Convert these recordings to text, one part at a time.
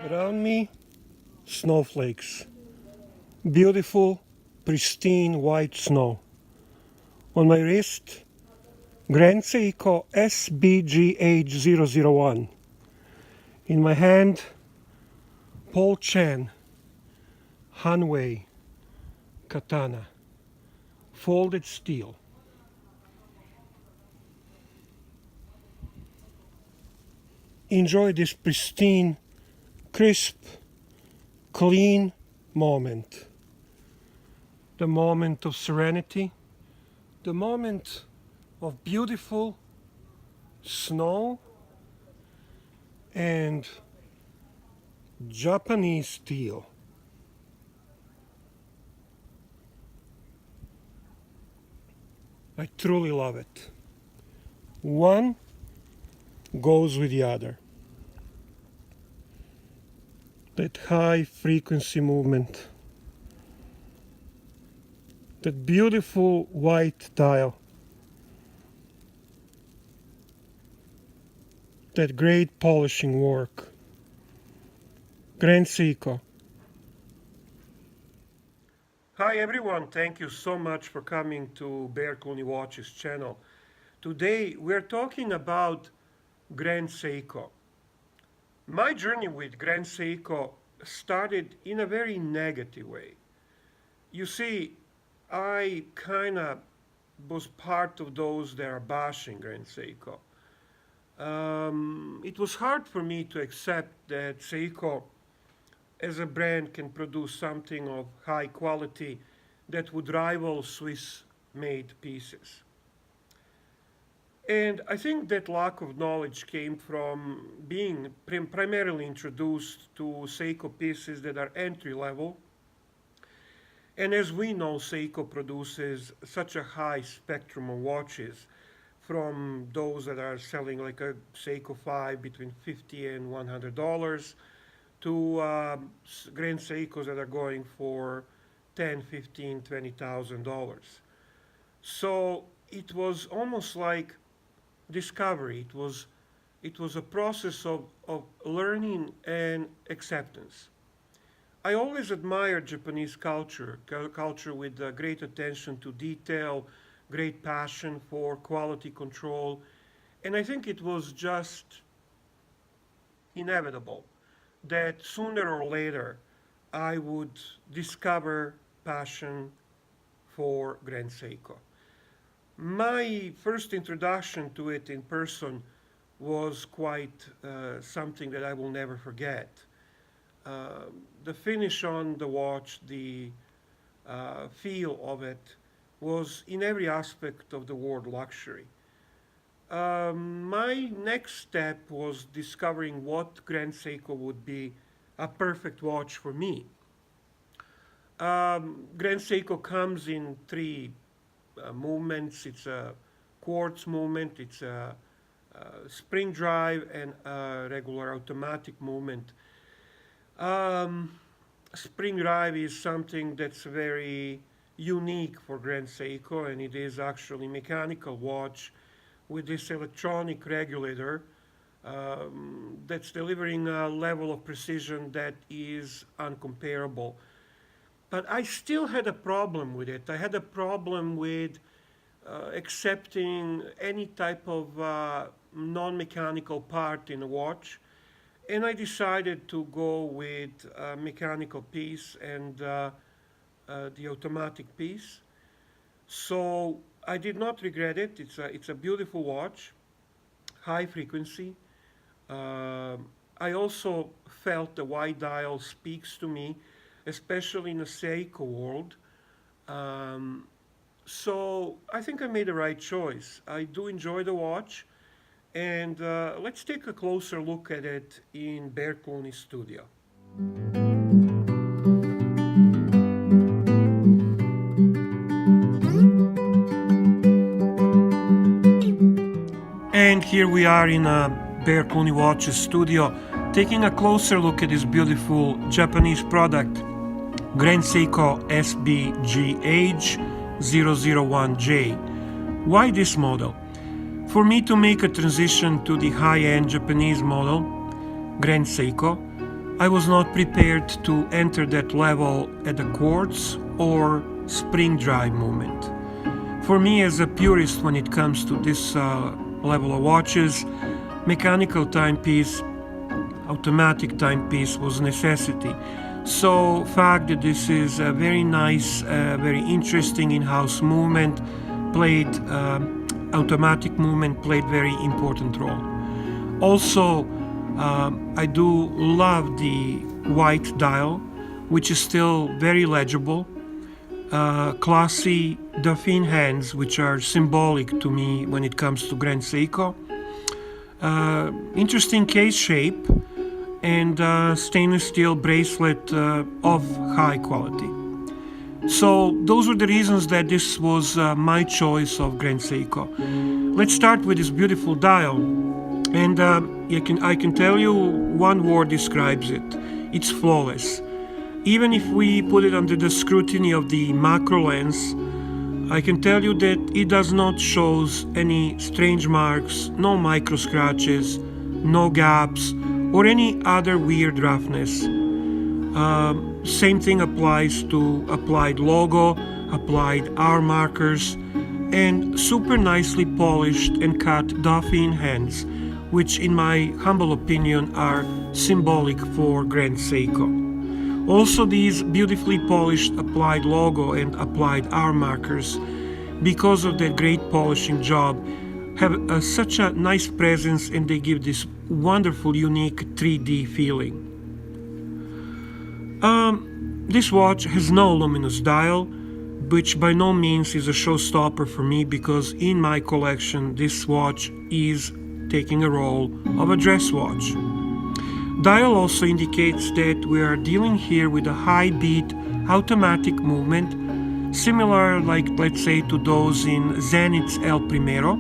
Around me, snowflakes. Beautiful, pristine white snow. On my wrist, Grand Seiko SBGH001. In my hand, Paul Chen Hanwei katana, folded steel. Enjoy this pristine, crisp, clean moment. The moment of serenity, the moment of beautiful snow and Japanese steel. I truly love it. One goes with the other. That high frequency movement, that beautiful white dial, that great polishing work. Grand Seiko. Hi everyone, thank you so much for coming to Clooney Watches channel. Today we're talking about Grand Seiko. My journey with Grand Seiko started in a very negative way. You see, I kind of was part of those that are bashing Grand Seiko. It was hard for me to accept that Seiko as a brand can produce something of high quality that would rival Swiss-made pieces. And I think that lack of knowledge came from being primarily introduced to Seiko pieces that are entry level. And as we know, Seiko produces such a high spectrum of watches, from those that are selling like a Seiko 5 between $50 and $100 to Grand Seikos that are going for $10, $15, $20,000. So it was almost like discovery. It was a process of learning and acceptance. I always admired Japanese culture with great attention to detail, great passion for quality control, and I think it was just inevitable that sooner or later I would discover passion for Grand Seiko. My first introduction to it in person was quite something that I will never forget. The finish on the watch, the feel of it was in every aspect of the word luxury. My next step was discovering what Grand Seiko would be a perfect watch for me. Grand Seiko comes in three movements. It's a quartz movement, it's a spring drive, and a regular automatic movement. Spring drive is something that's very unique for Grand Seiko, and it is actually a mechanical watch with this electronic regulator that's delivering a level of precision that is uncomparable. But I still had a problem with it. I had a problem with accepting any type of non-mechanical part in a watch, and I decided to go with a mechanical piece and the automatic piece. So I did not regret it. It's a beautiful watch, high frequency. I also felt the white dial speaks to me, especially in the Seiko world. So I think I made the right choice. I do enjoy the watch, and let's take a closer look at it in Clooney studio. And here we are in a Clooney Watches studio, taking a closer look at this beautiful Japanese product, Grand Seiko SBGH001J. Why this model? For me to make a transition to the high-end Japanese model, Grand Seiko, I was not prepared to enter that level at the quartz or spring drive movement. For me, as a purist when it comes to this level of watches, mechanical timepiece, automatic timepiece was a necessity. So fact that this is a very nice, very interesting in-house movement played, automatic movement played very important role. Also, I do love the white dial, which is still very legible. Classy Dauphine hands, which are symbolic to me when it comes to Grand Seiko. Interesting case shape and stainless steel bracelet of high quality. So those were the reasons that this was my choice of Grand Seiko. Let's start with this beautiful dial, and I can tell you one word describes it. It's flawless. Even if we put it under the scrutiny of the macro lens, I can tell you that it does not show any strange marks, no micro scratches, no gaps, or any other weird roughness. Same thing applies to applied logo, applied hour markers, and super nicely polished and cut Dauphine hands, which in my humble opinion are symbolic for Grand Seiko. Also, these beautifully polished applied logo and applied hour markers, because of their great polishing job, have such a nice presence, and they give this wonderful, unique 3D feeling. This watch has no luminous dial, which by no means is a showstopper for me, because in my collection this watch is taking a role of a dress watch. Dial also indicates that we are dealing here with a high beat automatic movement, similar, like let's say, to those in Zenith's El Primero.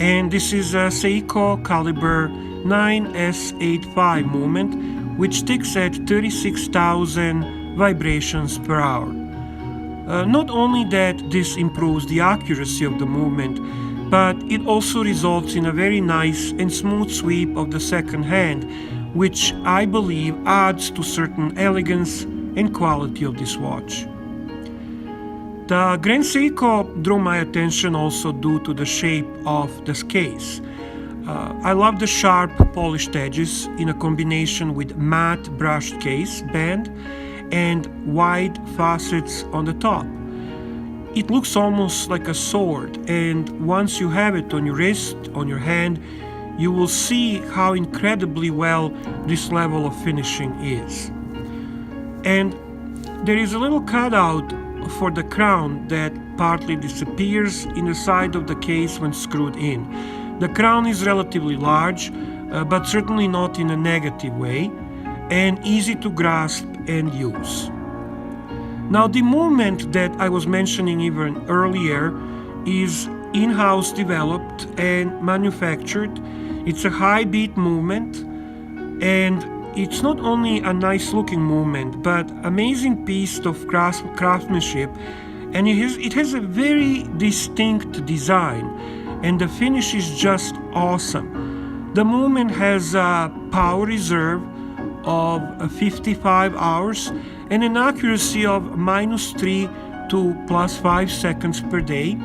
And this is a Seiko caliber 9S85 movement, which ticks at 36,000 vibrations per hour. Not only that this improves the accuracy of the movement, but it also results in a very nice and smooth sweep of the second hand, which I believe adds to certain elegance and quality of this watch. The Grand Seiko drew my attention also due to the shape of the case. I love the sharp polished edges in a combination with matte brushed case band and wide facets on the top. It looks almost like a sword, and once you have it on your wrist, on your hand, you will see how incredibly well this level of finishing is. And there is a little cutout for the crown that partly disappears in the side of the case when screwed in. The crown is relatively large, but certainly not in a negative way, and easy to grasp and use. Now, the movement that I was mentioning even earlier is in-house developed and manufactured. It's a high beat movement, and it's not only a nice looking movement, but amazing piece of craftsmanship, and it has a very distinct design, and the finish is just awesome. The movement has a power reserve of 55 hours and an accuracy of -3 to +5 seconds per day,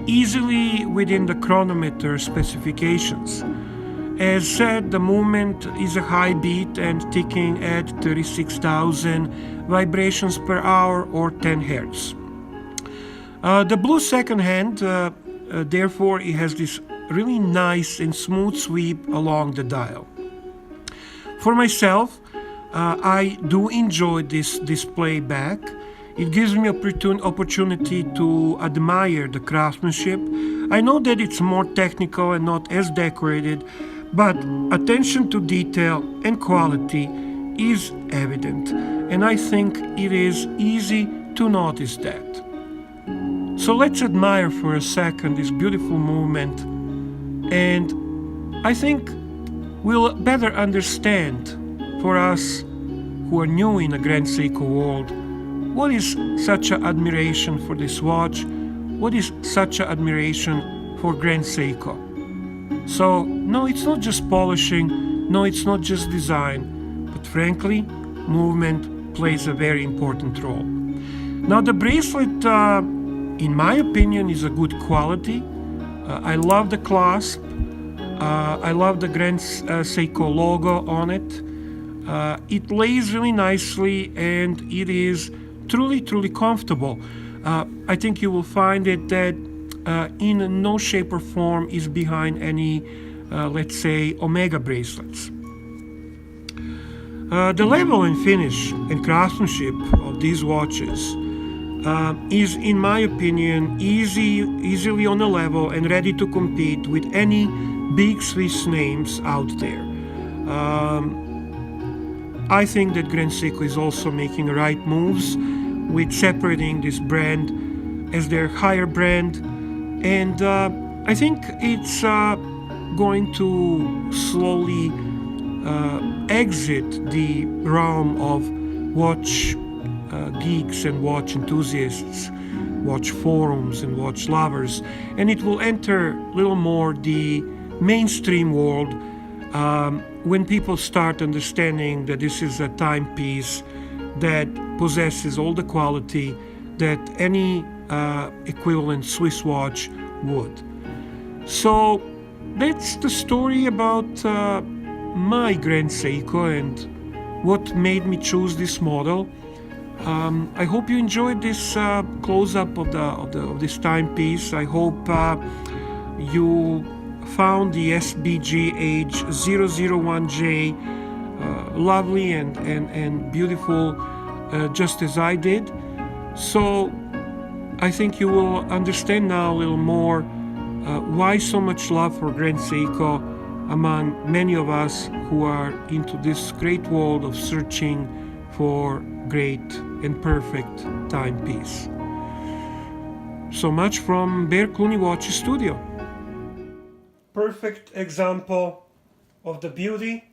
easily within the chronometer specifications. As said, the movement is a high beat and ticking at 36,000 vibrations per hour or 10 Hz. The blue second hand, therefore, it has this really nice and smooth sweep along the dial. For myself, I do enjoy this display back. It gives me opportunity to admire the craftsmanship. I know that it's more technical and not as decorated, but attention to detail and quality is evident, and I think it is easy to notice that. So let's admire for a second this beautiful movement, and I think we'll better understand, for us who are new in the Grand Seiko world, what is such an admiration for this watch, what is such an admiration for Grand Seiko. So, no, it's not just polishing, no, it's not just design, but frankly, movement plays a very important role. Now, the bracelet, in my opinion, is a good quality. I love the clasp. I love the Grand Seiko logo on it. It lays really nicely and it is truly, truly comfortable. I think you will find it that in no shape or form is behind any, let's say, Omega bracelets. The level and finish and craftsmanship of these watches is, in my opinion, easily on a level and ready to compete with any big Swiss names out there. I think that Grand Seiko is also making right moves with separating this brand as their higher brand, and I think it's going to slowly exit the realm of watch geeks and watch enthusiasts, watch forums and watch lovers, and it will enter a little more the mainstream world when people start understanding that this is a timepiece that possesses all the quality that any equivalent Swiss watch would. So that's the story about my Grand Seiko and what made me choose this model. I hope you enjoyed this close-up of this timepiece. I hope you found the SBGH001J lovely and beautiful, just as I did. So I think you will understand now a little more why so much love for Grand Seiko among many of us who are into this great world of searching for great and perfect timepiece. So much from Bear Clooney Watches Studio. Perfect example of the beauty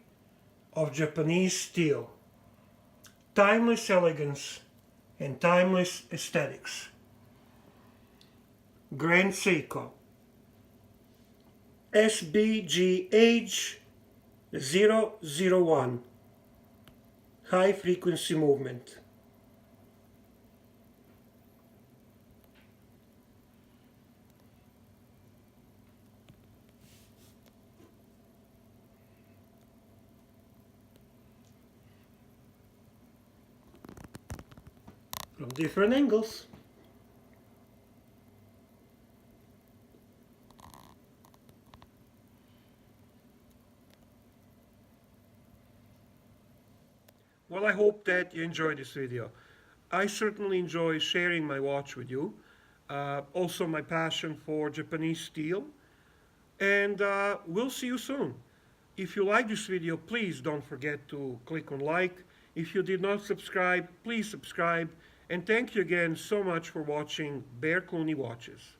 of Japanese steel. Timeless elegance and timeless aesthetics. Grand Seiko. SBGH001. High frequency movement. From different angles. Well, I hope that you enjoyed this video. I certainly enjoy sharing my watch with you. Also my passion for Japanese steel. And we'll see you soon. If you like this video, please don't forget to click on like. If you did not subscribe, please subscribe. And thank you again so much for watching Bear Clooney Watches.